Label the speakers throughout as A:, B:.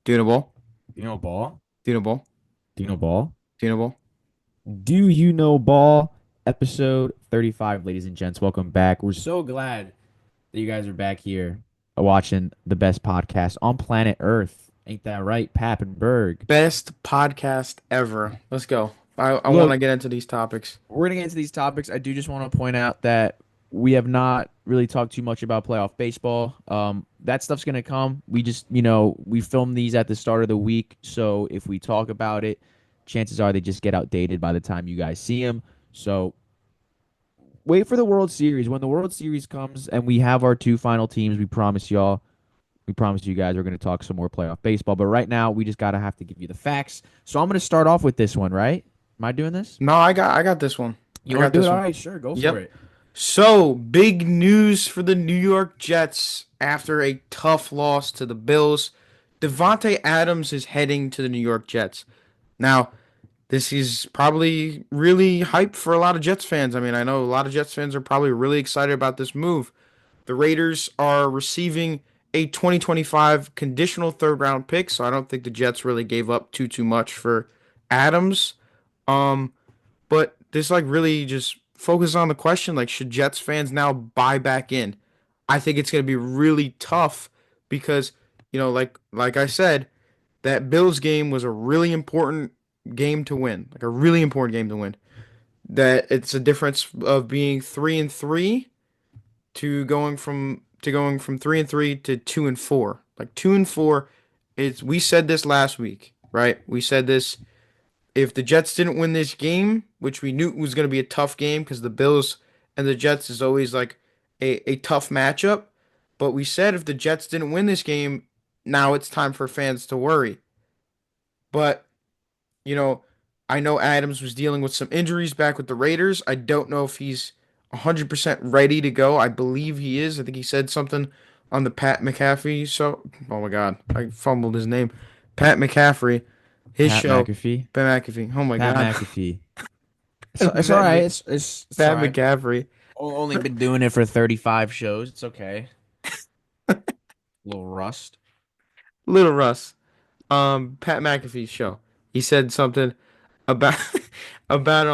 A: Tunable,
B: Dino Ball?
A: tunable,
B: Dino Ball?
A: tunable.
B: Do you know ball? Episode 35, ladies and gents. Welcome back. We're so glad that you guys are back here watching the best podcast on planet Earth. Ain't that right, Pap and Berg?
A: Best podcast ever. Let's go. I want to
B: Look,
A: get into these topics.
B: we're gonna get into these topics. I do just want to point out that we have not really talked too much about playoff baseball. That stuff's gonna come. We just, we film these at the start of the week, so if we talk about it, chances are they just get outdated by the time you guys see them. So wait for the World Series. When the World Series comes and we have our two final teams, we promise you guys we're going to talk some more playoff baseball. But right now, we just got to have to give you the facts. So I'm going to start off with this one, right? Am I doing this?
A: No, I got this one.
B: You
A: I
B: want
A: got
B: to do it?
A: this
B: All
A: one.
B: right, sure, go for
A: Yep.
B: it.
A: So, big news for the New York Jets after a tough loss to the Bills. Davante Adams is heading to the New York Jets. Now, this is probably really hype for a lot of Jets fans. I mean, I know a lot of Jets fans are probably really excited about this move. The Raiders are receiving a 2025 conditional third round pick, so I don't think the Jets really gave up too much for Adams. Um, but this like really just focus on the question like should Jets fans now buy back in? I think it's going to be really tough because like I said, that Bills game was a really important game to win. Like a really important game to win. That it's a difference of being 3-3 to going from 3-3 to 2-4. Like 2-4, it's we said this last week, right? We said this if the Jets didn't win this game, which we knew was going to be a tough game because the Bills and the Jets is always like a tough matchup. But we said if the Jets didn't win this game, now it's time for fans to worry. But, you know, I know Adams was dealing with some injuries back with the Raiders. I don't know if he's 100% ready to go. I believe he is. I think he said something on the Pat McAfee show. Oh my God, I fumbled his name. Pat McCaffrey, his
B: Pat
A: show.
B: McAfee.
A: Pat McAfee. Oh my
B: Pat
A: God.
B: McAfee. It's all
A: Pat,
B: right.
A: Mc,
B: It's all
A: Pat
B: right.
A: McCaffrey.
B: Only been doing it for 35 shows. It's okay. Little rust.
A: Little Russ. Pat McAfee's show. He said something about about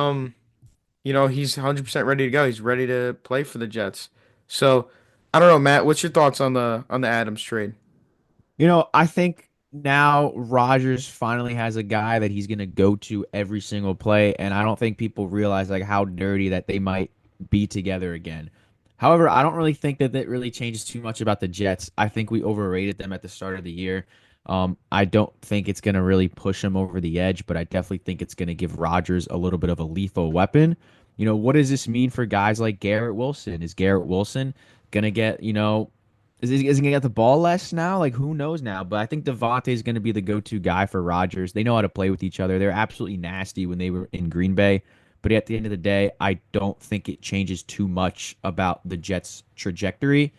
A: he's 100% ready to go. He's ready to play for the Jets. So, I don't know, Matt, what's your thoughts on the Adams trade?
B: I think now Rodgers finally has a guy that he's going to go to every single play, and I don't think people realize like how dirty that they might be together again. However, I don't really think that that really changes too much about the Jets. I think we overrated them at the start of the year. I don't think it's going to really push them over the edge, but I definitely think it's going to give Rodgers a little bit of a lethal weapon. What does this mean for guys like Garrett Wilson? Is Garrett Wilson going to get, is he gonna get the ball less now? Like who knows now? But I think Davante is gonna be the go-to guy for Rodgers. They know how to play with each other. They're absolutely nasty when they were in Green Bay. But at the end of the day, I don't think it changes too much about the Jets' trajectory.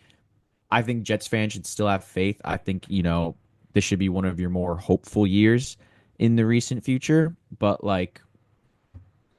B: I think Jets fans should still have faith. I think, this should be one of your more hopeful years in the recent future. But like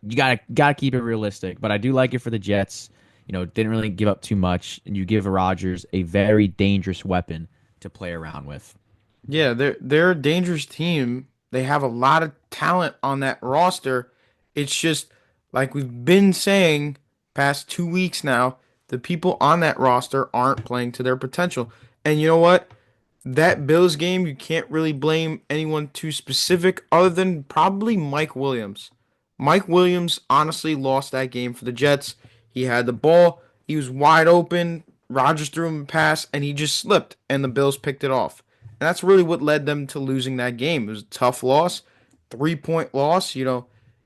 B: you gotta keep it realistic. But I do like it for the Jets. Didn't really give up too much, and you give Rodgers a very dangerous weapon to play around with.
A: Yeah, they're a dangerous team. They have a lot of talent on that roster. It's just like we've been saying past 2 weeks now, the people on that roster aren't playing to their potential. And you know what? That Bills game, you can't really blame anyone too specific other than probably Mike Williams. Mike Williams honestly lost that game for the Jets. He had the ball, he was wide open. Rodgers threw him a pass, and he just slipped, and the Bills picked it off. And that's really what led them to losing that game. It was a tough loss, 3 point loss.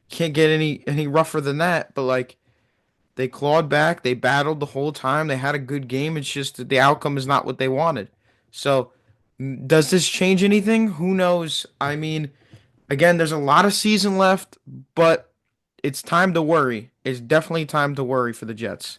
A: Can't get any rougher than that. But like they clawed back, they battled the whole time. They had a good game. It's just that the outcome is not what they wanted. So does this change anything? Who knows? I mean, again, there's a lot of season left, but it's time to worry. It's definitely time to worry for the Jets.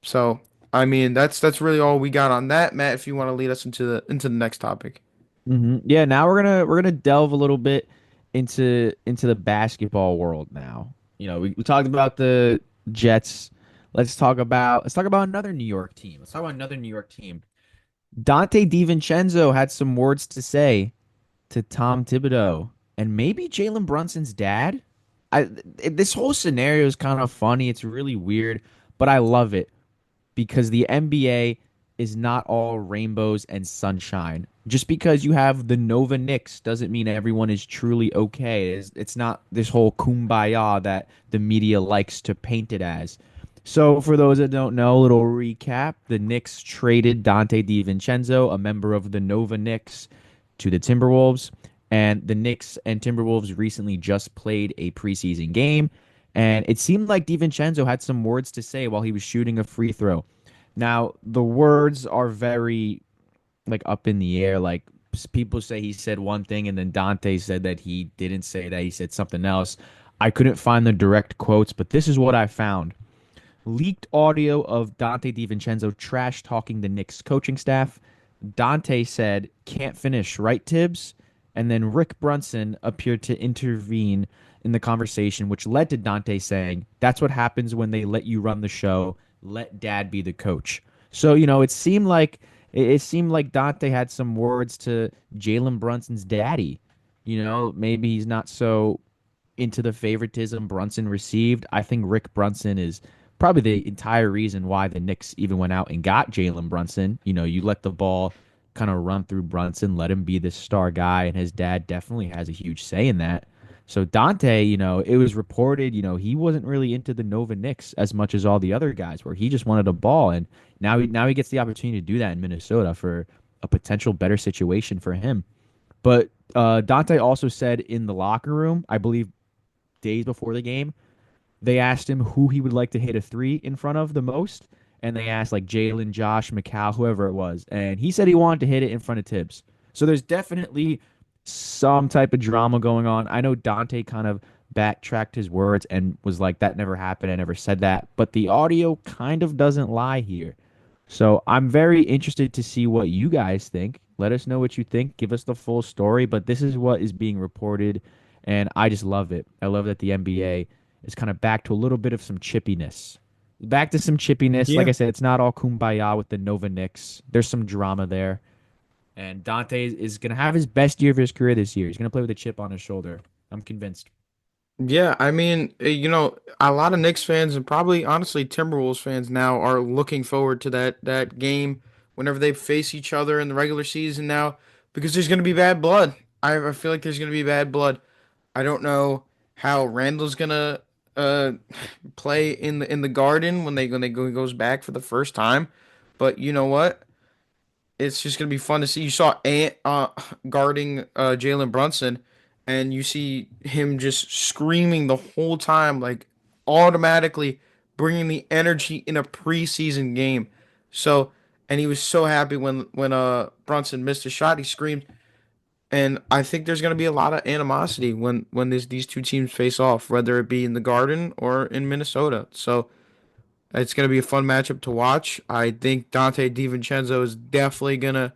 A: So, I mean, that's really all we got on that, Matt. If you want to lead us into the next topic.
B: Yeah, now we're gonna delve a little bit into the basketball world now. We talked about the Jets. Let's talk about another New York team. Let's talk about another New York team. Dante DiVincenzo had some words to say to Tom Thibodeau and maybe Jalen Brunson's dad. This whole scenario is kind of funny. It's really weird, but I love it because the NBA is not all rainbows and sunshine. Just because you have the Nova Knicks doesn't mean everyone is truly okay. It's not this whole kumbaya that the media likes to paint it as. So, for those that don't know, a little recap: the Knicks traded Dante DiVincenzo, a member of the Nova Knicks, to the Timberwolves. And the Knicks and Timberwolves recently just played a preseason game. And it seemed like DiVincenzo had some words to say while he was shooting a free throw. Now, the words are very like up in the air. Like people say he said one thing and then Dante said that he didn't say that. He said something else. I couldn't find the direct quotes, but this is what I found. Leaked audio of Dante DiVincenzo trash talking the Knicks coaching staff. Dante said, "Can't finish, right, Tibbs?" And then Rick Brunson appeared to intervene in the conversation, which led to Dante saying, "That's what happens when they let you run the show. Let dad be the coach." So, it seemed like Dante had some words to Jalen Brunson's daddy. Maybe he's not so into the favoritism Brunson received. I think Rick Brunson is probably the entire reason why the Knicks even went out and got Jalen Brunson. You let the ball kind of run through Brunson, let him be the star guy, and his dad definitely has a huge say in that. So Dante, it was reported, he wasn't really into the Nova Knicks as much as all the other guys, where he just wanted a ball, and now he gets the opportunity to do that in Minnesota for a potential better situation for him. But Dante also said in the locker room, I believe days before the game, they asked him who he would like to hit a three in front of the most. And they asked like Jalen, Josh, McCall, whoever it was. And he said he wanted to hit it in front of Tibbs. So there's definitely some type of drama going on. I know Dante kind of backtracked his words and was like, that never happened. I never said that. But the audio kind of doesn't lie here. So I'm very interested to see what you guys think. Let us know what you think. Give us the full story. But this is what is being reported. And I just love it. I love that the NBA is kind of back to a little bit of some chippiness. Back to some chippiness. Like
A: Yeah.
B: I said, it's not all kumbaya with the Nova Knicks. There's some drama there. And Dante is going to have his best year of his career this year. He's going to play with a chip on his shoulder. I'm convinced.
A: Yeah, I mean, a lot of Knicks fans and probably honestly Timberwolves fans now are looking forward to that game whenever they face each other in the regular season now because there's going to be bad blood. I feel like there's going to be bad blood. I don't know how Randall's gonna uh play in the Garden when he goes back for the first time, but you know what? It's just gonna be fun to see. You saw Ant guarding Jalen Brunson, and you see him just screaming the whole time, like automatically bringing the energy in a preseason game. So, and he was so happy when Brunson missed a shot. He screamed, and I think there's gonna be a lot of animosity when these two teams face off, whether it be in the Garden or in Minnesota. So. It's going to be a fun matchup to watch. I think Dante DiVincenzo is definitely going to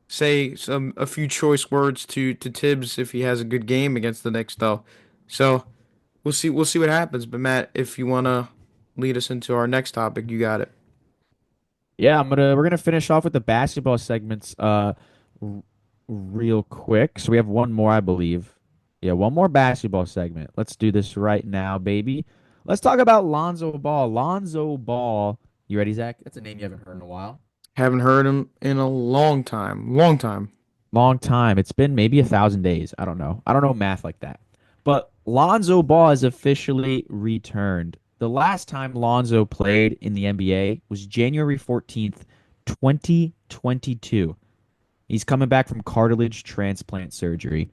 A: say a few choice words to Tibbs if he has a good game against the Knicks though. So we'll see what happens. But Matt, if you wanna lead us into our next topic, you got it.
B: Yeah, we're gonna finish off with the basketball segments r real quick. So we have one more, I believe. Yeah, one more basketball segment. Let's do this right now, baby. Let's talk about Lonzo Ball. Lonzo Ball. You ready, Zach? That's a name you haven't heard in a while.
A: Haven't heard him in a long time. Long time.
B: Long time. It's been maybe 1,000 days. I don't know. I don't know math like that. But Lonzo Ball has officially returned. The last time Lonzo played in the NBA was January 14th, 2022. He's coming back from cartilage transplant surgery.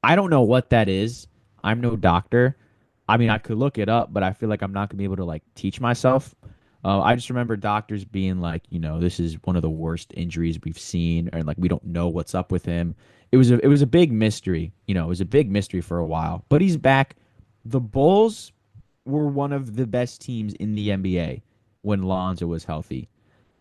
B: I don't know what that is. I'm no doctor. I mean, I could look it up, but I feel like I'm not gonna be able to like teach myself. I just remember doctors being like, this is one of the worst injuries we've seen, and like we don't know what's up with him. It was a big mystery. It was a big mystery for a while, but he's back. The Bulls were one of the best teams in the NBA when Lonzo was healthy.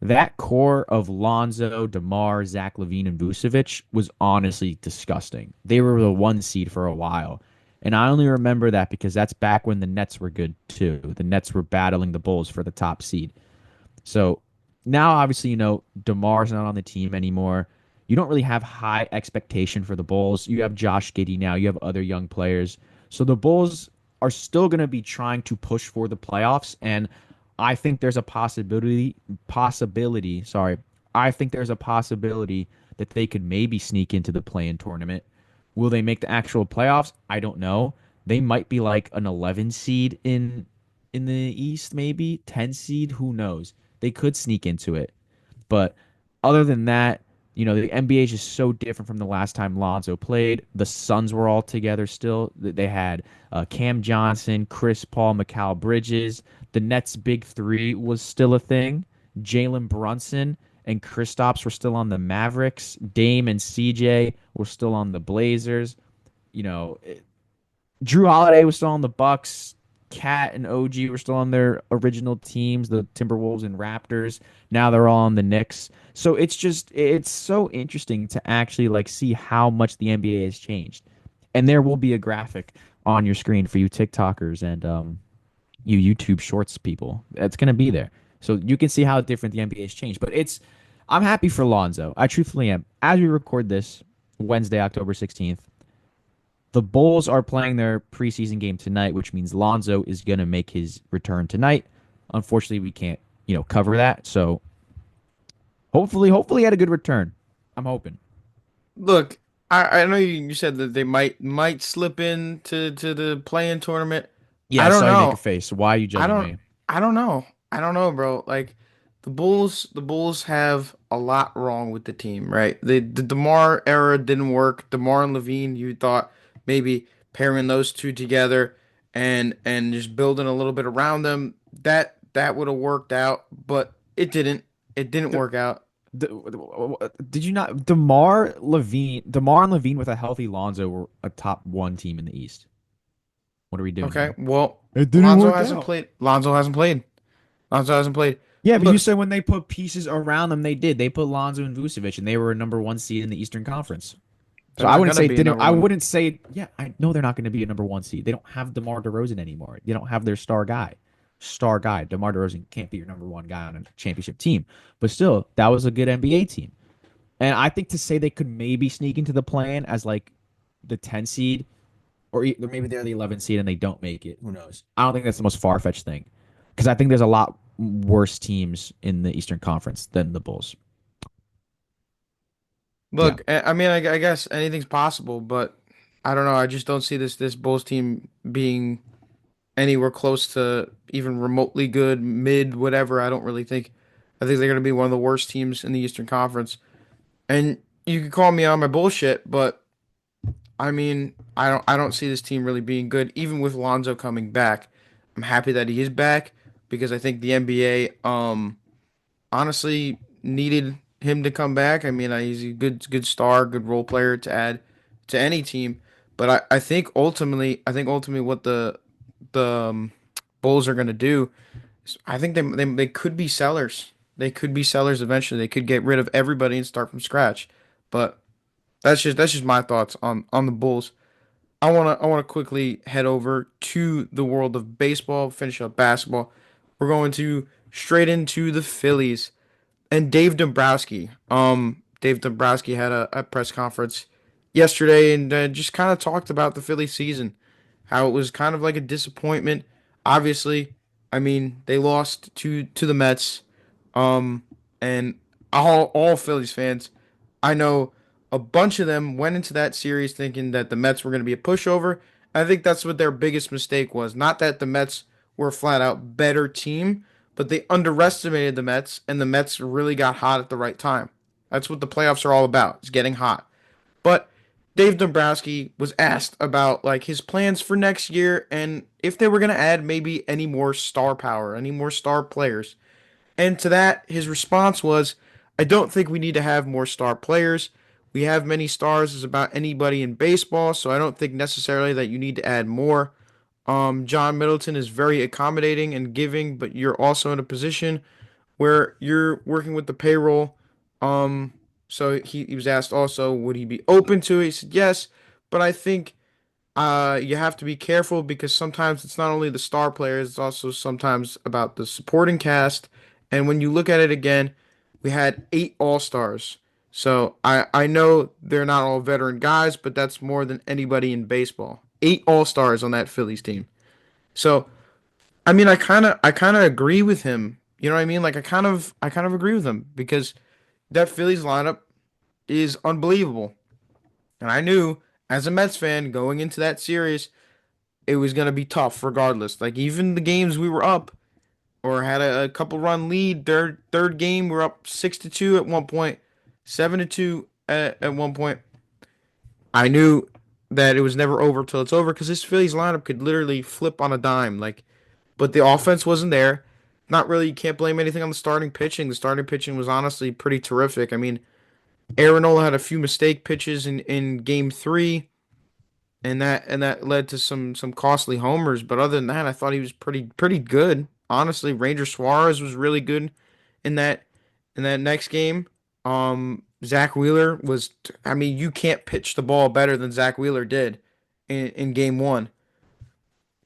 B: That core of Lonzo, DeMar, Zach LaVine, and Vucevic was honestly disgusting. They were the one seed for a while. And I only remember that because that's back when the Nets were good too. The Nets were battling the Bulls for the top seed. So now obviously, DeMar's not on the team anymore. You don't really have high expectation for the Bulls. You have Josh Giddey now. You have other young players. So the Bulls are still going to be trying to push for the playoffs, and I think there's a possibility, sorry. I think there's a possibility that they could maybe sneak into the play-in tournament. Will they make the actual playoffs? I don't know. They might be like an 11 seed in the East, maybe 10 seed, who knows. They could sneak into it. But other than that, the NBA is just so different from the last time Lonzo played. The Suns were all together still. They had Cam Johnson, Chris Paul, Mikal Bridges. The Nets' big three was still a thing. Jalen Brunson and Kristaps were still on the Mavericks. Dame and CJ were still on the Blazers. You know, Drew Holiday was still on the Bucks. Cat and OG were still on their original teams, the Timberwolves and Raptors. Now they're all on the Knicks. So it's so interesting to actually like see how much the NBA has changed. And there will be a graphic on your screen for you TikTokers and you YouTube Shorts people. That's gonna be there. So you can see how different the NBA has changed. But I'm happy for Lonzo. I truthfully am. As we record this Wednesday, October 16th, the Bulls are playing their preseason game tonight, which means Lonzo is going to make his return tonight. Unfortunately, we can't, cover that. So hopefully, he had a good return. I'm hoping.
A: Look, I know you said that they might slip into to the play-in tournament.
B: Yeah,
A: I
B: I
A: don't
B: saw you make a
A: know.
B: face. Why are you
A: I
B: judging
A: don't
B: me?
A: I don't know. I don't know, bro. Like the Bulls have a lot wrong with the team, right? The DeMar era didn't work. DeMar and Levine, you thought maybe pairing those two together and just building a little bit around them, that would have worked out, but it didn't. It didn't
B: The,
A: work out.
B: did you not? Demar and Levine with a healthy Lonzo were a top one team in the East. What are we doing
A: Okay.
B: here?
A: Well,
B: It didn't
A: Lonzo
B: work
A: hasn't
B: out.
A: played. Lonzo hasn't played. Lonzo hasn't played.
B: Yeah, but you
A: Look,
B: said when they put pieces around them, they did. They put Lonzo and Vucevic, and they were a number one seed in the Eastern Conference.
A: they're
B: So I
A: not
B: wouldn't
A: gonna
B: say it
A: be a
B: didn't.
A: number
B: I
A: one.
B: wouldn't say. Yeah, I know they're not going to be a number one seed. They don't have DeMar DeRozan anymore. They don't have their star guy. Star guy. DeMar DeRozan can't be your number one guy on a championship team. But still, that was a good NBA team. And I think to say they could maybe sneak into the plan as like the 10 seed, or maybe they're the 11 seed and they don't make it. Who knows? I don't think that's the most far fetched thing because I think there's a lot worse teams in the Eastern Conference than the Bulls. Yeah.
A: Look, I mean, I guess anything's possible, but I don't know. I just don't see this Bulls team being anywhere close to even remotely good, mid, whatever. I don't really think. I think they're gonna be one of the worst teams in the Eastern Conference. And you can call me on my bullshit, but I mean, I don't see this team really being good, even with Lonzo coming back. I'm happy that he is back because I think the NBA honestly needed him to come back. I mean, he's a good star, good role player to add to any team. But I think ultimately what the Bulls are gonna do is I think they could be sellers. They could be sellers eventually. They could get rid of everybody and start from scratch. But that's just my thoughts on the Bulls. I wanna quickly head over to the world of baseball, finish up basketball. We're going to straight into the Phillies. And Dave Dombrowski had a press conference yesterday and just kind of talked about the Philly season, how it was kind of like a disappointment. Obviously, I mean they lost to the Mets, um, and all Phillies fans, I know a bunch of them went into that series thinking that the Mets were going to be a pushover. I think that's what their biggest mistake was. Not that the Mets were a flat out better team, but they underestimated the Mets, and the Mets really got hot at the right time. That's what the playoffs are all about, is getting hot. But Dave Dombrowski was asked about like his plans for next year and if they were going to add maybe any more star power, any more star players. And to that, his response was, I don't think we need to have more star players. We have many stars as about anybody in baseball, so I don't think necessarily that you need to add more. John Middleton is very accommodating and giving, but you're also in a position where you're working with the payroll. Um, so he was asked also, would he be open to it? He said yes, but I think you have to be careful because sometimes it's not only the star players, it's also sometimes about the supporting cast And when you look at it again, we had 8 All-Stars. So I know they're not all veteran guys, but that's more than anybody in baseball. 8 All-Stars on that Phillies team. So I mean, I kind of agree with him. You know what I mean? Like I kind of agree with him because that Phillies lineup is unbelievable. And I knew as a Mets fan going into that series, it was going to be tough regardless. Like even the games we were up or had a couple run lead, their third game we're up 6-2 at one point, 7-2 at one point. I knew that it was never over till it's over because this Phillies lineup could literally flip on a dime. Like, but the offense wasn't there. Not really, you can't blame anything on the starting pitching. The starting pitching was honestly pretty terrific. I mean, Aaron Nola had a few mistake pitches in game three, and that led to some costly homers. But other than that, I thought he was pretty good. Honestly, Ranger Suarez was really good in that next game. Zach Wheeler was. I mean, you can't pitch the ball better than Zach Wheeler did in game one.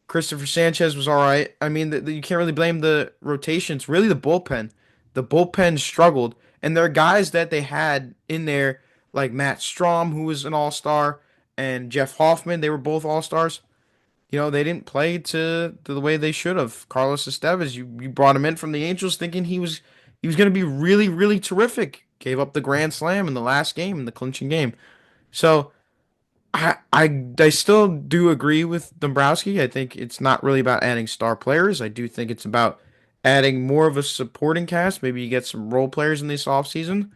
A: Christopher Sanchez was all right. I mean, you can't really blame the rotations. Really, the bullpen. The bullpen struggled, and there are guys that they had in there like Matt Strom, who was an all-star, and Jeff Hoffman. They were both all-stars. They didn't play to the way they should have. Carlos Estevez, you brought him in from the Angels thinking he was going to be really really terrific. Gave up the grand slam in the last game in the clinching game. So I still do agree with Dombrowski. I think it's not really about adding star players. I do think it's about adding more of a supporting cast. Maybe you get some role players in this offseason.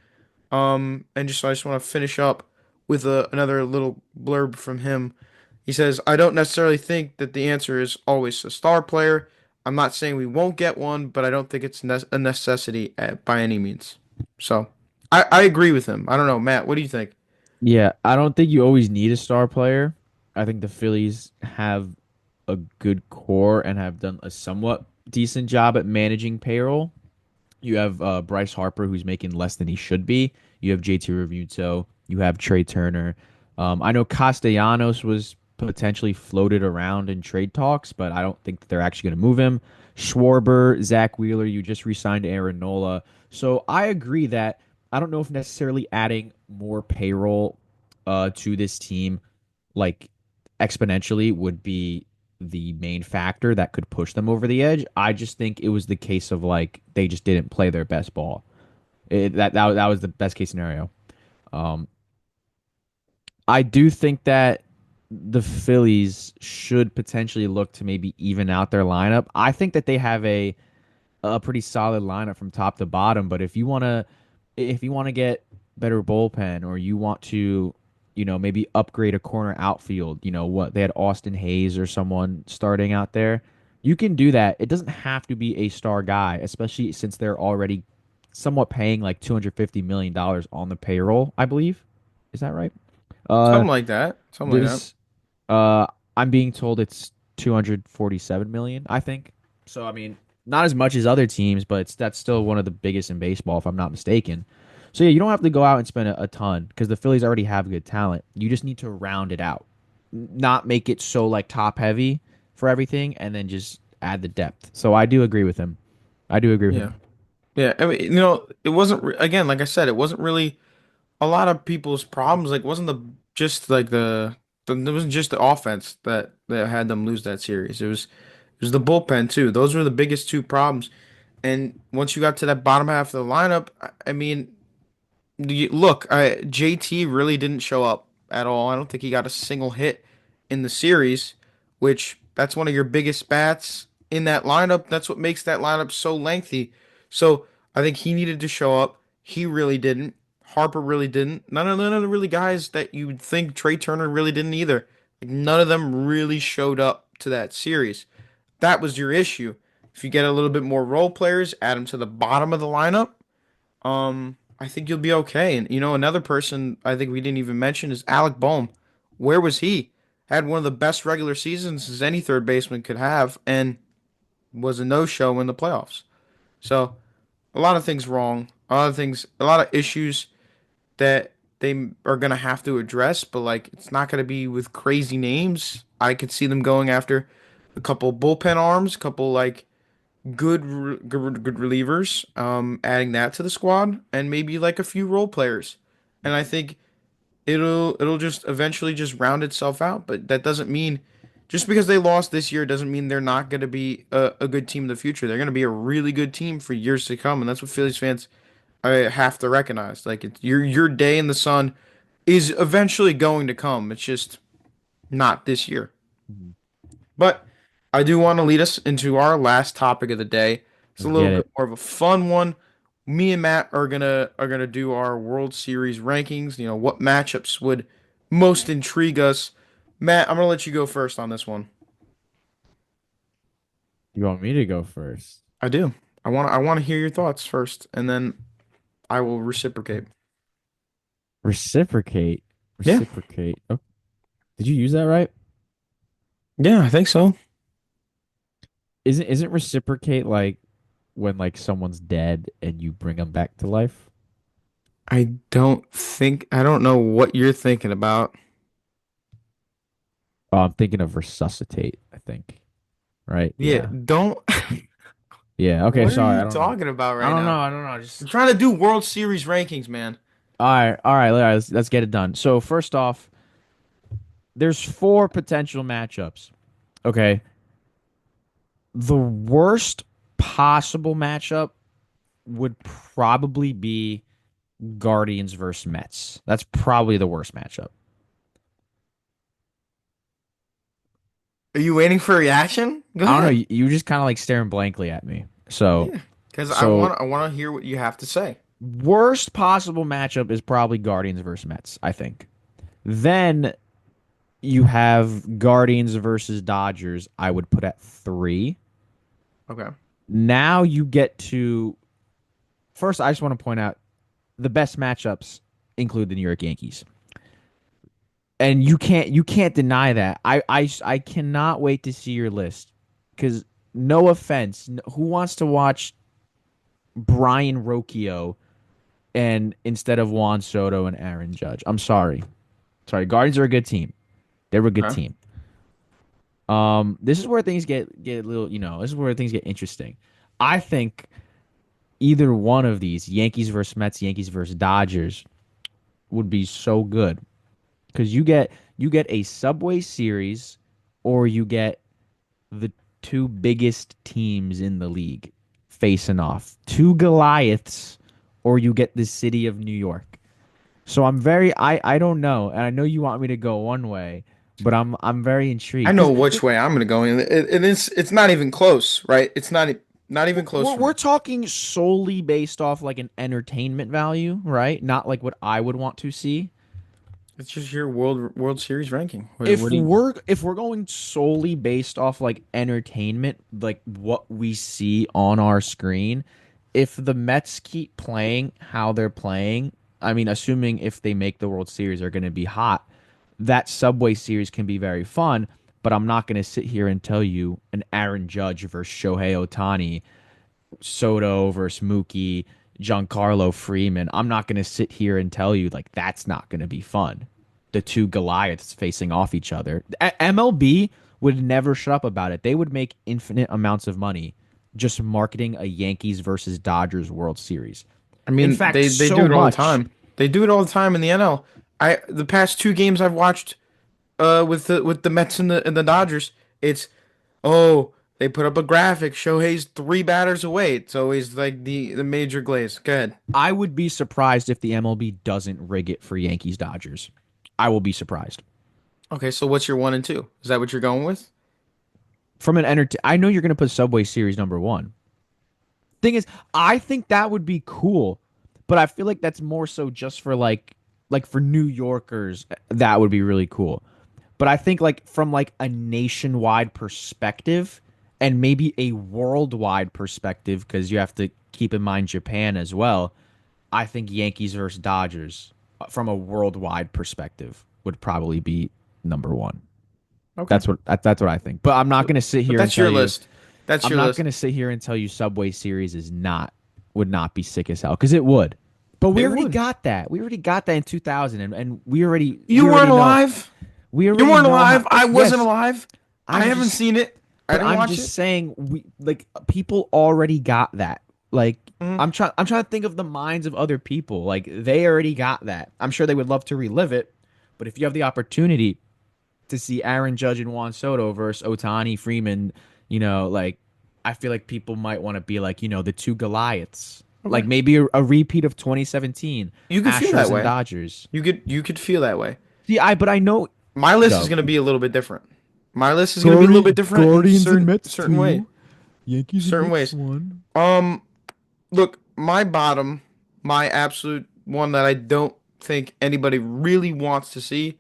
A: And I just want to finish up with another little blurb from him. He says, I don't necessarily think that the answer is always a star player. I'm not saying we won't get one, but I don't think it's a necessity by any means. So I agree with him. I don't know, Matt, what do you think?
B: Yeah, I don't think you always need a star player. I think the Phillies have a good core and have done a somewhat decent job at managing payroll. You have Bryce Harper, who's making less than he should be. You have JT Realmuto. You have Trey Turner. I know Castellanos was potentially floated around in trade talks, but I don't think that they're actually going to move him. Schwarber, Zach Wheeler, you just re-signed Aaron Nola. So I agree that I don't know if necessarily adding more payroll to this team, like exponentially, would be the main factor that could push them over the edge. I just think it was the case of like they just didn't play their best ball. That was the best case scenario. Um, I do think that the Phillies should potentially look to maybe even out their lineup. I think that they have a pretty solid lineup from top to bottom. But if you wanna get better bullpen or you want to, maybe upgrade a corner outfield, what they had Austin Hayes or someone starting out there, you can do that. It doesn't have to be a star guy, especially since they're already somewhat paying like $250 million on the payroll, I believe. Is that right? Uh,
A: Something like that. Something like that.
B: there's uh I'm being told it's 247 million, I think. So I mean, not as much as other teams, but that's still one of the biggest in baseball if I'm not mistaken. So yeah, you don't have to go out and spend a ton because the Phillies already have good talent. You just need to round it out. Not make it so like top heavy for everything and then just add the depth. So I do agree with him. I do agree with
A: Yeah.
B: him.
A: Yeah. I mean, it wasn't again, like I said, it wasn't really a lot of people's problems. Like, wasn't the just like it wasn't just the offense that had them lose that series. It was the bullpen too. Those were the biggest two problems. And once you got to that bottom half of the lineup, I mean, look, JT really didn't show up at all. I don't think he got a single hit in the series, which that's one of your biggest bats in that lineup. That's what makes that lineup so lengthy. So I think he needed to show up. He really didn't. Harper really didn't. None of the really guys that you would think Trey Turner really didn't either. Like none of them really showed up to that series. That was your issue. If you get a little bit more role players, add them to the bottom of the lineup, I think you'll be okay. And another person I think we didn't even mention is Alec Bohm. Where was he? Had one of the best regular seasons as any third baseman could have, and was a no-show in the playoffs. So a lot of things wrong, a lot of things, a lot of issues that they are gonna have to address. But like, it's not gonna be with crazy names. I could see them going after a couple bullpen arms, a couple like good relievers, adding that to the squad, and maybe like a few role players. And I think it'll just eventually just round itself out. But that doesn't mean just because they lost this year doesn't mean they're not going to be a good team in the future. They're going to be a really good team for years to come, and that's what Phillies fans have to recognize. Like your day in the sun is eventually going to come. It's just not this year.
B: Mhm.
A: But I do want to lead us into our last topic of the day. It's a
B: Let's
A: little
B: get
A: bit
B: it.
A: more of a fun one. Me and Matt are gonna do our World Series rankings. You know, what matchups would most intrigue us. Matt, I'm gonna let you go first on this one.
B: You want me to go first?
A: I do. I want to hear your thoughts first, and then I will reciprocate.
B: Reciprocate.
A: Yeah,
B: Reciprocate. Oh, did you use that right?
A: yeah, I think so.
B: Isn't reciprocate like when like someone's dead and you bring them back to life?
A: I don't know what you're thinking about.
B: Oh, I'm thinking of resuscitate, I think. Right?
A: Yeah,
B: Yeah.
A: don't.
B: Yeah. Okay,
A: What are
B: sorry.
A: you
B: I don't know.
A: talking about
B: I
A: right
B: don't know.
A: now?
B: I don't know.
A: We're
B: Just
A: trying to do World Series rankings, man.
B: all right, let's get it done. So first off, there's four potential matchups. Okay. The worst possible matchup would probably be Guardians versus Mets. That's probably the worst matchup.
A: Are you waiting for a reaction? Go
B: I don't know.
A: ahead.
B: You just kind of like staring blankly at me. So,
A: Yeah, because I
B: so
A: want I want to hear what you have to say.
B: worst possible matchup is probably Guardians versus Mets, I think. Then you have Guardians versus Dodgers, I would put at three.
A: Okay.
B: Now you get to first, I just want to point out the best matchups include the New York Yankees. And you can't deny that. I cannot wait to see your list because no offense, who wants to watch Brian Rocchio and instead of Juan Soto and Aaron Judge? I'm sorry. Guardians are a good team. They're a good
A: Okay.
B: team. This is where things get a little. This is where things get interesting. I think either one of these Yankees versus Mets, Yankees versus Dodgers would be so good because you get a Subway Series or you get the two biggest teams in the league facing off. Two Goliaths, or you get the city of New York. So I don't know, and I know you want me to go one way, but I'm very
A: I
B: intrigued
A: know
B: because
A: which way I'm gonna go, and it's not even close, right? It's not even close
B: we're
A: for me.
B: we're talking solely based off like an entertainment value, right? Not like what I would want to see.
A: It's just your World Series ranking. What
B: if
A: do you?
B: we're if we're going solely based off like entertainment, like what we see on our screen, if the Mets keep playing how they're playing, I mean, assuming if they make the World Series are going to be hot, that Subway Series can be very fun. But I'm not going to sit here and tell you an Aaron Judge versus Shohei Ohtani, Soto versus Mookie, Giancarlo Freeman. I'm not going to sit here and tell you like that's not going to be fun. The two Goliaths facing off each other. MLB would never shut up about it. They would make infinite amounts of money just marketing a Yankees versus Dodgers World Series.
A: I
B: In
A: mean,
B: fact,
A: they
B: so
A: do it all the
B: much.
A: time. They do it all the time in the NL. The past two games I've watched with the Mets and the Dodgers, it's oh they put up a graphic. Shohei's three batters away. It's always like the major glaze. Go ahead.
B: I would be surprised if the MLB doesn't rig it for Yankees Dodgers. I will be surprised.
A: Okay, so what's your one and two? Is that what you're going with?
B: From an I know you're going to put Subway Series number one. Thing is, I think that would be cool, but I feel like that's more so just for like for New Yorkers, that would be really cool. But I think like from like a nationwide perspective and maybe a worldwide perspective, because you have to keep in mind Japan as well. I think Yankees versus Dodgers from a worldwide perspective would probably be number one.
A: Okay,
B: That's what I think. But I'm not
A: so
B: going to sit
A: but
B: here and
A: that's
B: tell
A: your
B: you
A: list. That's
B: I'm
A: your
B: not
A: list.
B: gonna sit here and tell you Subway Series would not be sick as hell because it would. But we
A: It
B: already
A: would.
B: got that. We already got that in 2000, and we already
A: You weren't
B: know
A: alive.
B: we
A: You
B: already
A: weren't
B: know how.
A: alive. I wasn't
B: Yes,
A: alive. I
B: I'm
A: haven't
B: just
A: seen it. I
B: But
A: didn't
B: I'm
A: watch
B: just
A: it.
B: saying we like people already got that. Like
A: Mhm.
B: I'm trying to think of the minds of other people. Like they already got that. I'm sure they would love to relive it, but if you have the opportunity to see Aaron Judge and Juan Soto versus Otani Freeman, like I feel like people might want to be like, the two Goliaths. Like
A: Okay.
B: maybe a repeat of 2017,
A: You could feel that
B: Astros and
A: way.
B: Dodgers.
A: You could feel that way.
B: See, but I know
A: My list is
B: go.
A: going to be a little bit different. My list is going to be a little bit different in
B: Guardians and Mets
A: way,
B: 2, Yankees and
A: certain
B: Mets
A: ways.
B: 1.
A: Um, Look, my absolute one that I don't think anybody really wants to see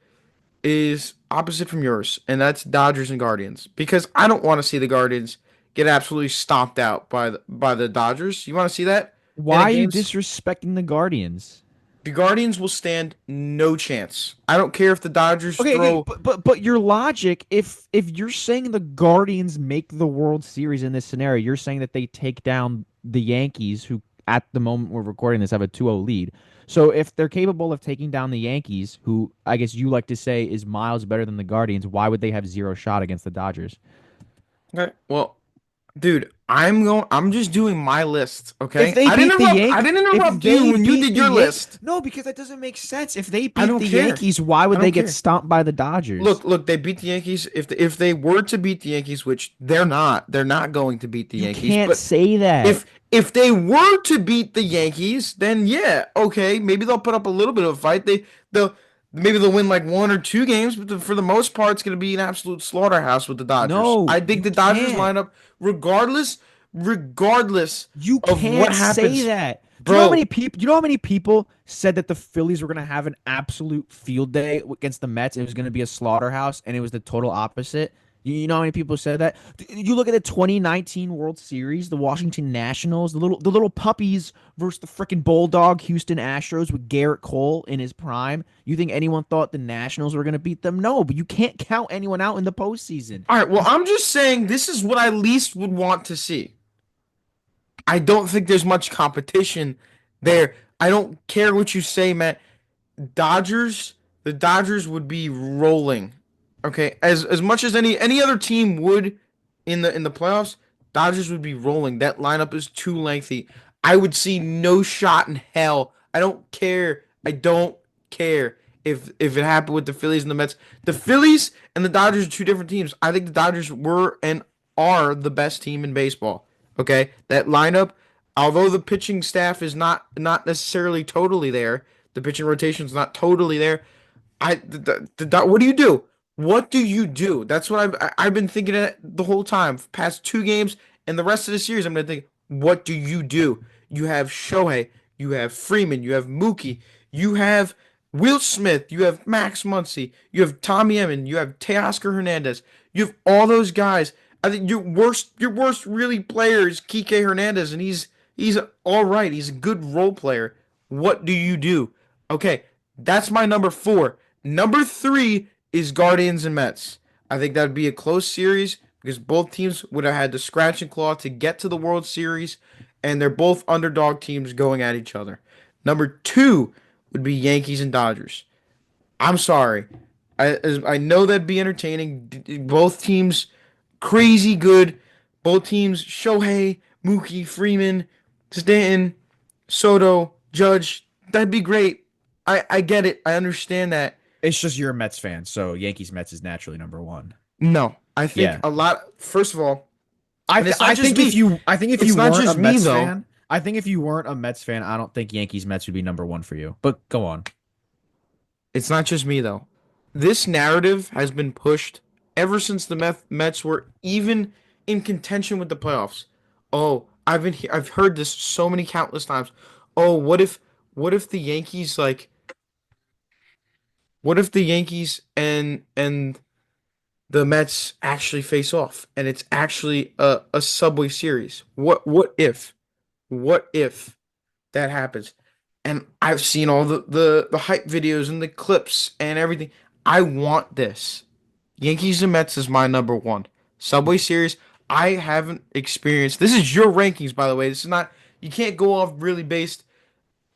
A: is opposite from yours, and that's Dodgers and Guardians. Because I don't want to see the Guardians get absolutely stomped out by the Dodgers. You want to see that in
B: Why
A: a
B: are you
A: games?
B: disrespecting the Guardians?
A: The Guardians will stand no chance. I don't care if the Dodgers
B: Okay,
A: throw.
B: but your logic, if you're saying the Guardians make the World Series in this scenario, you're saying that they take down the Yankees, who at the moment we're recording this have a 2-0 lead. So if they're capable of taking down the Yankees, who I guess you like to say is miles better than the Guardians, why would they have zero shot against the Dodgers?
A: Okay, well, dude, I'm just doing my list,
B: If
A: okay?
B: they beat the
A: I
B: Yank,
A: didn't
B: if
A: interrupt you
B: they
A: when you
B: beat
A: did
B: the
A: your
B: Yank,
A: list.
B: no, because that doesn't make sense. If they
A: I
B: beat
A: don't
B: the
A: care.
B: Yankees, why
A: I
B: would they
A: don't
B: get
A: care.
B: stomped by the Dodgers?
A: Look, they beat the Yankees. If they were to beat the Yankees, which they're not going to beat the
B: You
A: Yankees,
B: can't
A: but
B: say that.
A: if they were to beat the Yankees, then yeah, okay, maybe they'll put up a little bit of a fight. They'll maybe they'll win like one or two games, but for the most part, it's going to be an absolute slaughterhouse with the Dodgers.
B: No,
A: I think
B: you
A: the Dodgers
B: can't.
A: lineup, regardless
B: You
A: of what
B: can't say
A: happens,
B: that.
A: bro.
B: Do you know how many people said that the Phillies were going to have an absolute field day against the Mets? It was going to be a slaughterhouse, and it was the total opposite. You know how many people said that? You look at the 2019 World Series, the Washington Nationals, the little puppies versus the freaking bulldog Houston Astros with Garrett Cole in his prime. You think anyone thought the Nationals were going to beat them? No, but you can't count anyone out in the postseason.
A: All right, well, I'm just saying this is what I least would want to see. I don't think there's much competition there. I don't care what you say, Matt. Dodgers, the Dodgers would be rolling. Okay, as much as any other team would in the playoffs, Dodgers would be rolling. That lineup is too lengthy. I would see no shot in hell. I don't care. I don't care if it happened with the Phillies and the Mets. The Phillies and the Dodgers are two different teams. I think the Dodgers were and are the best team in baseball. Okay, that lineup, although the pitching staff is not necessarily totally there, the pitching rotation's not totally there. What do you do? What do you do? That's what I've been thinking the whole time. Past two games and the rest of the series, I'm gonna think, what do you do? You have Shohei, you have Freeman, you have Mookie, you have Will Smith, you have Max Muncy, you have Tommy Edman, you have Teoscar Hernandez, you have all those guys. I think your worst really player is Kike Hernandez, and he's all right. He's a good role player. What do you do? Okay, that's my number four. Number three is Guardians and Mets. I think that would be a close series because both teams would have had to scratch and claw to get to the World Series, and they're both underdog teams going at each other. Number two would be Yankees and Dodgers. I'm sorry. I know that'd be entertaining. Both teams crazy good. Both teams Shohei, Mookie, Freeman, Stanton, Soto, Judge. That'd be great. I get it. I understand that.
B: It's just you're a Mets fan, so Yankees Mets is naturally number one.
A: No, I think
B: Yeah.
A: a lot. First of all, and it's not just me.
B: I think if you
A: It's not
B: weren't a
A: just me
B: Mets
A: though.
B: fan, I think if you weren't a Mets fan, I don't think Yankees Mets would be number one for you. But go on.
A: It's not just me though. This narrative has been pushed ever since the Mets were even in contention with the playoffs. Oh, I've heard this so many countless times. Oh, what if the Yankees like what if the Yankees and the Mets actually face off and it's actually a Subway series? What if? What if that happens? And I've seen all the hype videos and the clips and everything. I want this. Yankees and Mets is my number one. Subway Series, I haven't experienced. This is your rankings, by the way. This is not, you can't go off really based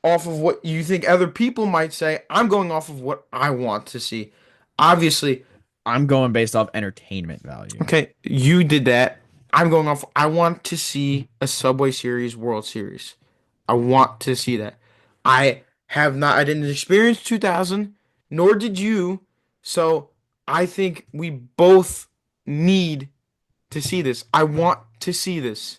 A: off of what you think other people might say. I'm going off of what I want to see. Obviously,
B: I'm going based off entertainment value.
A: Okay, you did that. I'm going off. I want to see a Subway Series World Series. I want to see that. I have not. I didn't experience 2000, nor did you. So I think we both need to see this. I want to see this.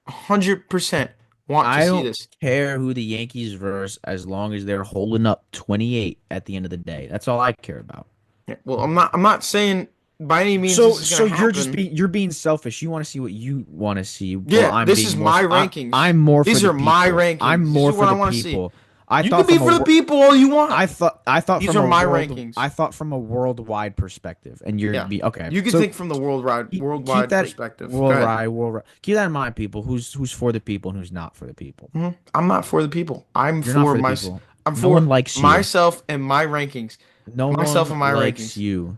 A: 100% want to
B: I
A: see
B: don't
A: this.
B: care who the Yankees verse as long as they're holding up 28 at the end of the day. That's all I care about.
A: Yeah, well, I'm not saying by any means
B: So
A: this is
B: so
A: gonna
B: you're
A: happen.
B: being selfish. You want to see what you want to see, while
A: Yeah,
B: I'm
A: this
B: being
A: is
B: more
A: my
B: I'm
A: rankings.
B: more for
A: These
B: the
A: are my
B: people. I'm
A: rankings. These
B: more
A: are
B: for
A: what I
B: the
A: want to see.
B: people. I
A: You can
B: thought
A: be
B: from
A: for the people all you want.
B: I thought
A: These
B: from
A: are
B: a
A: my rankings.
B: I thought from a worldwide perspective, and you're
A: Yeah.
B: be okay.
A: You can
B: So
A: think from the worldwide
B: keep
A: worldwide
B: that
A: perspective. Go ahead.
B: keep that in mind, people. Who's for the people and who's not for the people.
A: I'm not for the people.
B: You're not for the people.
A: I'm
B: No one
A: for
B: likes you.
A: myself and my rankings.
B: No
A: Myself
B: one
A: and my
B: likes
A: rankings.
B: you.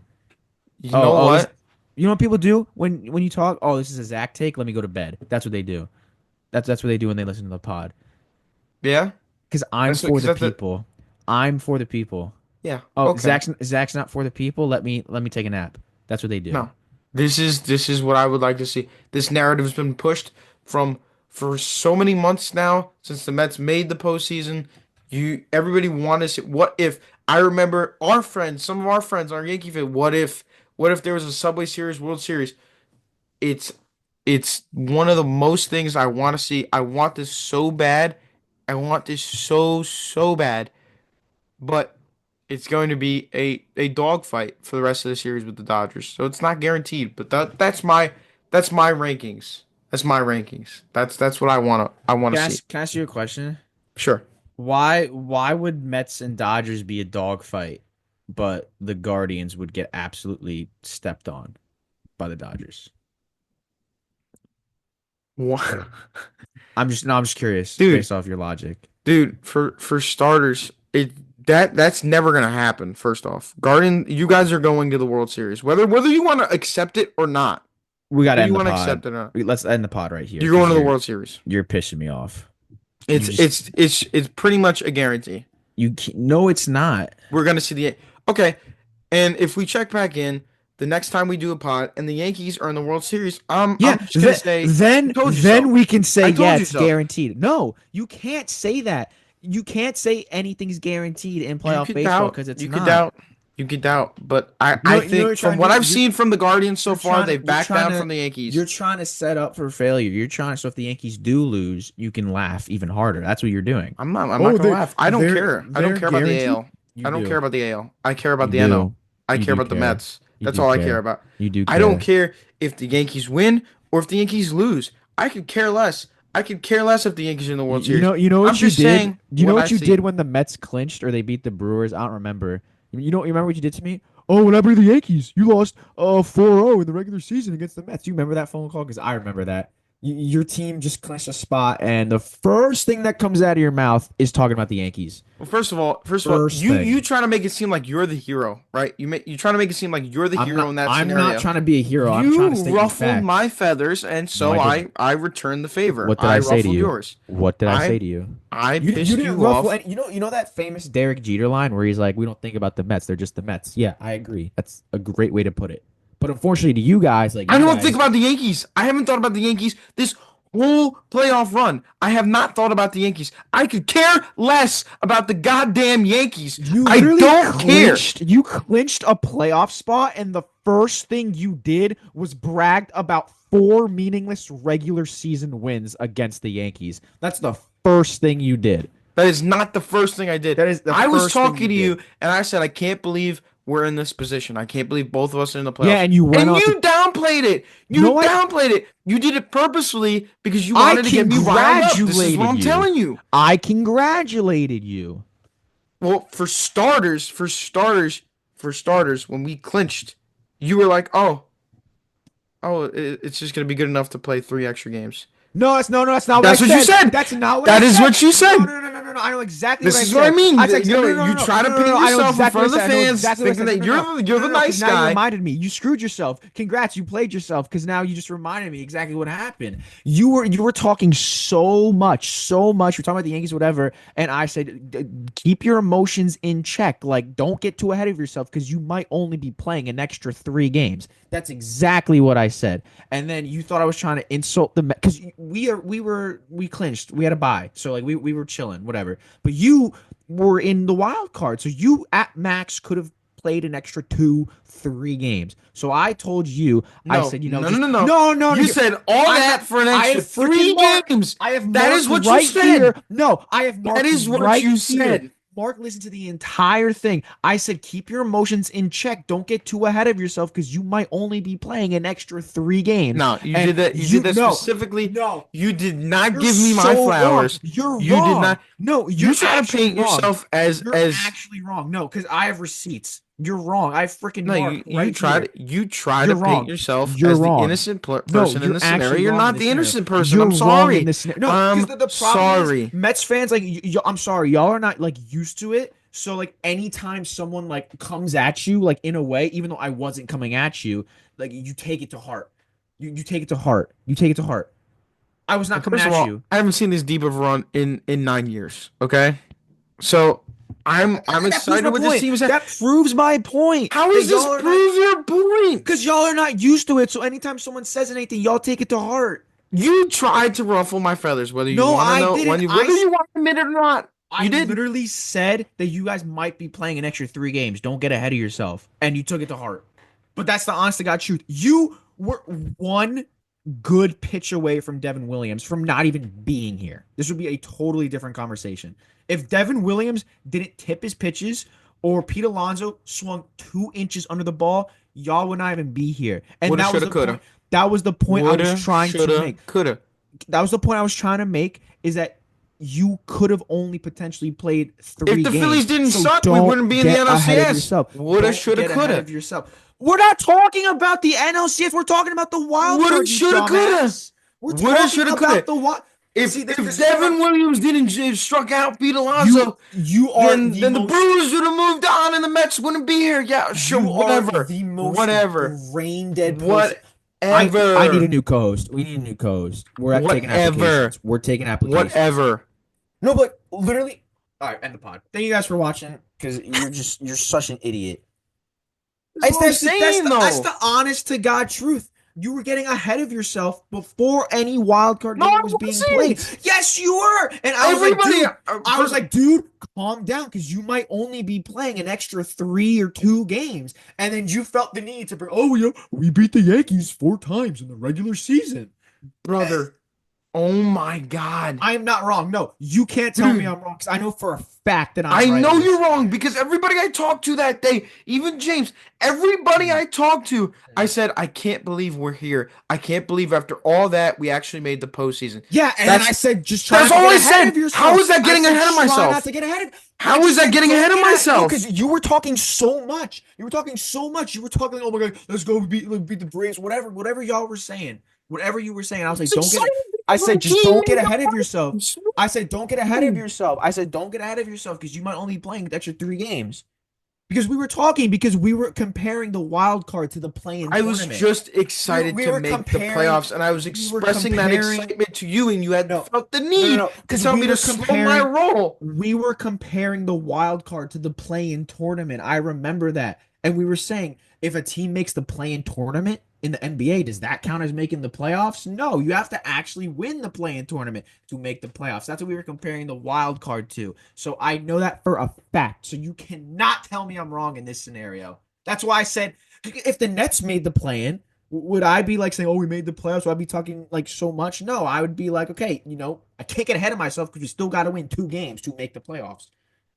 A: You know
B: This.
A: what?
B: You know what people do when you talk? Oh, this is a Zach take. Let me go to bed. That's what they do. That's what they do when they listen to the pod.
A: Yeah.
B: Because I'm
A: That's what
B: for
A: because
B: the
A: that's the
B: people. I'm for the people.
A: yeah.
B: Oh,
A: Okay.
B: Zach's not for the people. Let me take a nap. That's what they do.
A: No. This is what I would like to see. This narrative's been pushed from for so many months now since the Mets made the postseason. Everybody wanted to see what if I remember our friends, some of our friends, our Yankee fan, what if there was a Subway Series World Series? It's it's one of the most things I want to see. I want this so bad. I want this so bad. But it's going to be a dogfight for the rest of the series with the Dodgers. So it's not guaranteed, but that's my rankings. That's my rankings. That's what I want to see.
B: Can I ask you a question?
A: Sure.
B: Why would Mets and Dodgers be a dogfight, but the Guardians would get absolutely stepped on by the Dodgers?
A: What?
B: I'm just curious
A: Dude,
B: based off your logic.
A: dude, for starters, that's never gonna happen, first off. You guys are going to the World Series. Whether you want to accept it or not.
B: We got to
A: Whether you
B: end the
A: want to
B: pod.
A: accept it or not.
B: Let's end the pod right here
A: You're going
B: because
A: to the World Series.
B: you're pissing me off. You
A: It's
B: just
A: it's it's pretty much a guarantee.
B: no, it's not.
A: We're gonna see the okay. And if we check back in the next time we do a pod and the Yankees are in the World Series, I'm
B: Yeah,
A: just gonna say, I told you
B: then
A: so.
B: we can say
A: I
B: yeah,
A: told you
B: it's
A: so.
B: guaranteed. No, you can't say that. You can't say anything's guaranteed in
A: You
B: playoff
A: could
B: baseball
A: doubt.
B: because it's
A: You could
B: not.
A: doubt. You could doubt. But I
B: You know,
A: I
B: you know what
A: think
B: you're
A: from
B: trying to
A: what
B: do?
A: I've seen from the Guardians so far, they've
B: You're
A: backed
B: trying
A: down
B: to
A: from the
B: you're
A: Yankees.
B: trying to set up for failure. You're trying so if the Yankees do lose, you can laugh even harder. That's what you're doing.
A: I'm not gonna laugh. I don't care. I don't
B: They're
A: care about the
B: guaranteed.
A: AL.
B: You
A: I don't care
B: do.
A: about the AL. I care
B: You
A: about the NL.
B: do.
A: I
B: You
A: care
B: do
A: about the
B: care.
A: Mets.
B: You
A: That's
B: do
A: all I care
B: care.
A: about.
B: You do
A: I don't
B: care.
A: care if the Yankees win or if the Yankees lose. I could care less. I could care less if the Yankees are in the World Series.
B: You know
A: I'm
B: what you
A: just
B: did?
A: saying
B: You know
A: what I
B: what you did
A: see.
B: when the Mets clinched or they beat the Brewers? I don't remember. You remember what you did to me? Oh, when I beat the Yankees, you lost 4-0 in the regular season against the Mets. You remember that phone call? Because I remember that. Your team just clinched a spot, and the first thing that comes out of your mouth is talking about the Yankees.
A: Well, first of all,
B: First
A: you
B: thing.
A: trying to make it seem like you're the hero, right? You trying to make it seem like you're the hero in that
B: I'm not
A: scenario.
B: trying to be a hero. I'm trying to
A: You
B: state you
A: ruffled my
B: facts.
A: feathers, and
B: No,
A: so
B: I
A: I
B: didn't.
A: I returned the favor.
B: What did
A: I
B: I say to
A: ruffled
B: you?
A: yours.
B: What did I say
A: I
B: to you?
A: I
B: You
A: pissed
B: didn't
A: you
B: ruffle
A: off.
B: any. You know that famous Derek Jeter line where he's like, "We don't think about the Mets; they're just the Mets." Yeah, I agree. That's a great way to put it. But unfortunately, to you guys,
A: I don't think about the Yankees. I haven't thought about the Yankees this whole playoff run. I have not thought about the Yankees. I could care less about the goddamn Yankees.
B: you
A: I
B: literally
A: don't care.
B: clinched a playoff spot, and the first thing you did was bragged about four meaningless regular season wins against the Yankees. That's the first thing you did.
A: That is not the first thing I did.
B: That is the
A: I was
B: first thing
A: talking
B: you
A: to
B: did.
A: you and I said, I can't believe we're in this position. I can't believe both of us are in the
B: Yeah,
A: playoffs.
B: and you went
A: And
B: on to
A: you downplayed it. You
B: no,
A: downplayed it. You did it purposefully because you
B: I
A: wanted to get me riled up. This is what
B: congratulated
A: I'm
B: you.
A: telling you.
B: I congratulated you.
A: Well, for starters, when we clinched, you were like, it's just gonna be good enough to play 3 extra games.
B: No, that's not what I
A: That's what you
B: said.
A: said.
B: That's not what I
A: That is
B: said.
A: what you said.
B: no. I know exactly what
A: This
B: I
A: is what I
B: said.
A: mean.
B: I said, no, no, no,
A: You
B: no,
A: try
B: no,
A: to
B: no, no, no.
A: paint
B: I know
A: yourself in
B: exactly what
A: front
B: I
A: of the
B: said. I know
A: fans,
B: exactly what I
A: thinking
B: said.
A: that
B: No, no, no,
A: you're
B: no,
A: the
B: no, because
A: nice
B: now you
A: guy.
B: reminded me. You screwed yourself. Congrats, you played yourself because now you just reminded me exactly what happened. You were talking so much, so much. You're talking about the Yankees, whatever, and I said, keep your emotions in check. Like, don't get too ahead of yourself because you might only be playing an extra 3 games. That's exactly what I said. And then you thought I was trying to insult the because we clinched. We had a bye, so like we were chilling, whatever. But you were in the wild card, so you at max could have played an extra 2, 3 games. So I told you, I
A: No,
B: said,
A: no, no,
B: just
A: no, no.
B: no, no, no.
A: You said all
B: I'm
A: that
B: not.
A: for an
B: I
A: extra
B: have freaking
A: three
B: marked.
A: games.
B: I have
A: That is
B: marked
A: what you
B: right here.
A: said.
B: No, I have
A: That
B: marked
A: is what
B: right
A: you
B: here.
A: said.
B: Mark, listen to the entire thing. I said, keep your emotions in check. Don't get too ahead of yourself because you might only be playing an extra 3 games.
A: No, you
B: And
A: did that. You did that
B: no,
A: specifically.
B: no,
A: You did not
B: you're
A: give me my
B: so wrong.
A: flowers.
B: You're
A: You did
B: wrong.
A: not.
B: No,
A: You
B: you're
A: try to
B: actually
A: paint
B: wrong.
A: yourself as
B: You're
A: as
B: actually wrong. No, because I have receipts. You're wrong. I freaking
A: no.
B: marked
A: You
B: right here.
A: try to
B: You're
A: paint
B: wrong.
A: yourself
B: You're
A: as the
B: wrong.
A: innocent
B: No,
A: person in
B: you're
A: the scenario.
B: actually
A: You're
B: wrong in
A: not
B: this
A: the
B: scenario.
A: innocent person.
B: You're
A: I'm
B: wrong in
A: sorry.
B: this scenario. No, because
A: I'm
B: the problem is
A: sorry.
B: Mets fans like I'm sorry, y'all are not like used to it. So like anytime someone like comes at you like in a way, even though I wasn't coming at you, like you take it to heart. You take it to heart. You take it to heart. I was not
A: Well,
B: coming
A: first of
B: at
A: all,
B: you.
A: I haven't seen this deep of a run in 9 years. Okay, so I'm
B: That proves my
A: excited with this
B: point.
A: team. Is that
B: That proves my point.
A: how
B: That
A: does this
B: y'all are not
A: prove your
B: because
A: point?
B: y'all are not used to it. So anytime someone says anything, y'all take it to heart.
A: You tried to ruffle my feathers, whether you
B: No,
A: want to
B: I
A: know
B: didn't.
A: whether you want to admit it or not.
B: I
A: You did.
B: literally said that you guys might be playing an extra 3 games. Don't get ahead of yourself. And you took it to heart. But that's the honest to God truth. You were one good pitch away from Devin Williams from not even being here. This would be a totally different conversation. If Devin Williams didn't tip his pitches or Pete Alonso swung 2 inches under the ball, y'all would not even be here. And
A: Woulda,
B: that was
A: shoulda,
B: the point.
A: coulda.
B: That was the point I was
A: Woulda,
B: trying to
A: shoulda,
B: make.
A: coulda.
B: That was the point I was trying to make is that you could have only potentially played
A: If
B: three
A: the Phillies
B: games.
A: didn't
B: So
A: suck, we
B: don't
A: wouldn't be in the
B: get ahead of
A: NLCS.
B: yourself.
A: Woulda,
B: Don't
A: shoulda,
B: get ahead
A: coulda.
B: of yourself. We're not talking about the NLCS. We're talking about the wild
A: Woulda,
B: card, you
A: shoulda, coulda.
B: dumbass. We're
A: Woulda,
B: talking
A: shoulda,
B: about
A: coulda.
B: the what?
A: If
B: See, this is what
A: Devin Williams didn't struck out Pete
B: you
A: Alonso,
B: you are
A: then
B: the
A: the
B: most
A: Brewers would have moved on and the Mets wouldn't be here. Yeah, sure,
B: you are
A: whatever,
B: the most
A: whatever,
B: brain dead person. I need a
A: whatever,
B: new co-host. We need a new co-host. We're taking
A: whatever,
B: applications. We're taking applications.
A: whatever.
B: No, but literally. All right, end the pod. Thank you guys for watching because you're such an idiot.
A: That's what I'm saying,
B: That's
A: though.
B: the honest to God truth. You were getting ahead of yourself before any wild card
A: No, I
B: game was being played.
A: wasn't.
B: Yes, you were. And
A: Everybody,
B: I was
A: first,
B: like, dude, calm down because you might only be playing an extra 3 or 2 games. And then you felt the need to bring, oh, yeah, we beat the Yankees 4 times in the regular season.
A: brother. Oh my God.
B: I am not wrong. No, you can't tell me I'm wrong because I know for a fact that
A: I
B: I'm right
A: know
B: in this
A: you're wrong
B: scenario.
A: because everybody I talked to that day, even James, everybody I talked to, I said, I can't believe we're here. I can't believe after all that we actually made the postseason.
B: Yeah, and then I
A: That's
B: said, just try
A: that's
B: not to
A: all
B: get
A: I
B: ahead
A: said.
B: of
A: How
B: yourself.
A: is that
B: I
A: getting
B: said,
A: ahead of
B: try not
A: myself?
B: to get ahead of. I
A: How is
B: just
A: that
B: said,
A: getting
B: don't
A: ahead of
B: get ahead. No,
A: myself?
B: because you were talking so much. You were talking so much. You were talking, oh my God, let's go beat the Braves. Whatever y'all were saying. Whatever you were saying. I was like,
A: It's
B: don't get
A: exciting
B: it. I
A: for a
B: said, just
A: team.
B: don't get ahead of yourself. I said, don't get ahead of yourself. I said, don't get ahead of yourself because you might only be playing the extra 3 games. Because we were comparing the wild card to the play-in
A: I was
B: tournament.
A: just excited
B: We
A: to
B: were
A: make the
B: comparing.
A: playoffs, and I was
B: We were
A: expressing that
B: comparing.
A: excitement to you, and you had
B: No,
A: felt the
B: no, no,
A: need
B: no.
A: to
B: Because
A: tell me to slow my roll.
B: we were comparing the wild card to the play-in tournament. I remember that, and we were saying if a team makes the play-in tournament in the NBA, does that count as making the playoffs? No, you have to actually win the play-in tournament to make the playoffs. That's what we were comparing the wild card to. So I know that for a fact. So you cannot tell me I'm wrong in this scenario. That's why I said if the Nets made the play-in, would I be like saying, "Oh, we made the playoffs"? Would I be talking like so much? No, I would be like, "Okay, I can't get ahead of myself because we still got to win 2 games to make the playoffs."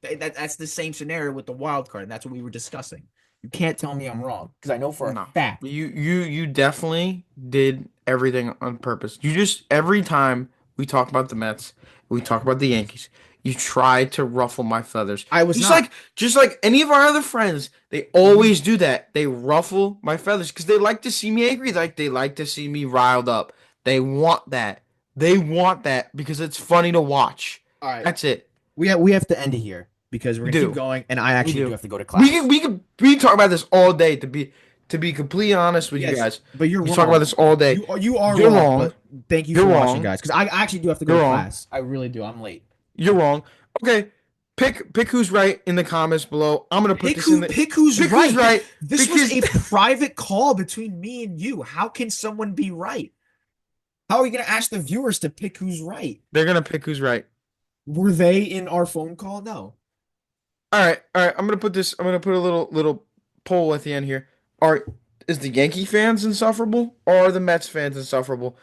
B: That's the same scenario with the wild card, and that's what we were discussing. You can't tell me I'm wrong because I know for a
A: No,
B: fact.
A: you definitely did everything on purpose. You just every time we talk about the Mets, we talk about the Yankees, you try to ruffle my feathers.
B: I was
A: Just
B: not.
A: like just like any of our other friends, they
B: Mhm.
A: always do that. They ruffle my feathers because they like to see me angry. Like they like to see me riled up. They want that. They want that because it's funny to watch.
B: All right.
A: That's it.
B: we have to end it here because we're
A: We
B: gonna keep
A: do.
B: going, and I
A: We
B: actually do
A: do.
B: have to go to
A: We
B: class.
A: can talk about this all day. To be completely honest with you
B: Yes,
A: guys,
B: but you're
A: we talk about
B: wrong.
A: this all day.
B: You are
A: You're
B: wrong,
A: wrong.
B: but thank you
A: You're
B: for watching,
A: wrong.
B: guys, because I actually do have to go
A: You're
B: to
A: wrong.
B: class. I really do. I'm late.
A: You're wrong. Okay, pick who's right in the comments below. I'm gonna put this in the
B: Pick who's
A: pick who's
B: right.
A: right
B: This was
A: because
B: a private call between me and you. How can someone be right? How are you gonna ask the viewers to pick who's right?
A: they're gonna pick who's right.
B: Were they in our phone call? No.
A: All right. I'm gonna put this. I'm gonna put a little poll at the end here. Are is the Yankee fans insufferable or are the Mets fans insufferable?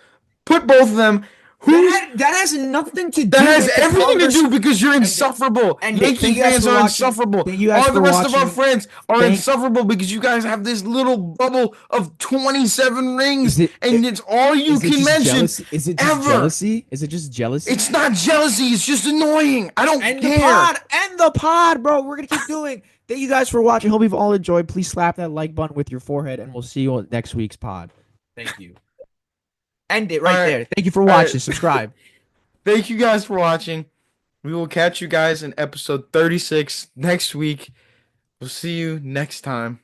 A: Put both of them. Who's
B: That has nothing to
A: That
B: do
A: has
B: with the
A: everything to
B: converse.
A: do because you're
B: And
A: insufferable. Yankee
B: thank you guys
A: fans
B: for
A: are
B: watching.
A: insufferable.
B: Thank you guys
A: All the
B: for
A: rest of our
B: watching.
A: friends are
B: Thank.
A: insufferable because you guys have this little bubble of 27 rings,
B: Is it,
A: and it's all you
B: is it
A: can
B: just
A: mention
B: jealousy? Is it just
A: ever.
B: jealousy? Is it just jealousy?
A: It's not jealousy, it's just annoying. I don't care.
B: End the pod, bro. We're gonna keep doing. Thank you guys for watching. Hope you've all enjoyed. Please slap that like button with your forehead, and we'll see you on next week's pod. Thank you. End it
A: All
B: right
A: right.
B: there. Thank you for
A: All right.
B: watching. Subscribe.
A: Thank you guys for watching. We will catch you guys in episode 36 next week. We'll see you next time.